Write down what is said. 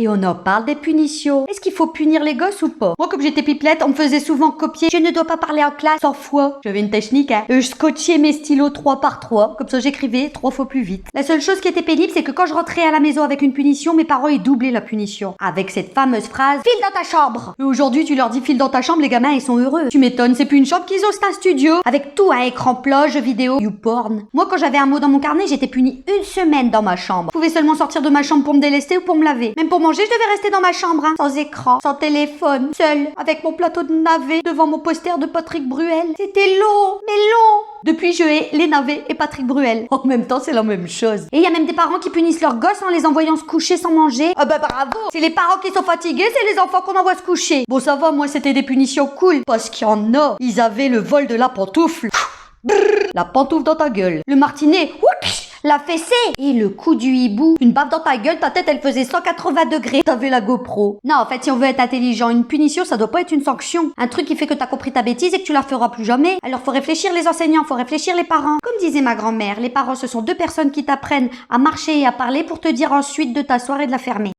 Et on en parle des punitions. Est-ce qu'il faut punir les gosses ou pas? Moi, comme j'étais pipelette, on me faisait souvent copier. Je ne dois pas parler en classe 100 fois. J'avais une technique, hein. Je scotchais mes stylos 3 par 3. Comme ça, j'écrivais 3 fois plus vite. La seule chose qui était pénible, c'est que quand je rentrais à la maison avec une punition, mes parents, ils doublaient la punition. Avec cette fameuse phrase, file dans ta chambre. Et aujourd'hui, tu leur dis file dans ta chambre, les gamins, ils sont heureux. Tu m'étonnes, c'est plus une chambre qu'ils ont, c'est un studio. Avec tout, un écran plat, jeux vidéo, YouPorn. Moi, quand j'avais un mot dans mon carnet, j'étais punie 1 semaine dans ma chambre. Je pouvais seulement sortir de ma chambre pour me délester ou pour me laver. Même pour manger, je devais rester dans ma chambre, hein. Sans écran, sans téléphone, seule, avec mon plateau de navet devant mon poster de Patrick Bruel. C'était long, mais long. Depuis, je hais les navets et Patrick Bruel. En même temps, c'est la même chose. Et il y a même des parents qui punissent leurs gosses en les envoyant se coucher sans manger. Ah bah bravo. C'est les parents qui sont fatigués, c'est les enfants qu'on envoie se coucher. Bon, ça va, moi, c'était des punitions cool. Parce qu'il y en a, ils avaient le vol de la pantoufle. Brrr, la pantoufle dans ta gueule. Le martinet, ouch, la fessée. Et le coup du hibou. Une baffe dans ta gueule, ta tête elle faisait 180 degrés. T'avais la GoPro. Non, en fait, si on veut être intelligent, une punition, ça doit pas être une sanction. Un truc qui fait que t'as compris ta bêtise et que tu la feras plus jamais. Alors faut réfléchir les enseignants, faut réfléchir les parents. Comme disait ma grand-mère, les parents ce sont 2 personnes qui t'apprennent à marcher et à parler pour te dire ensuite de t'asseoir et de la fermer.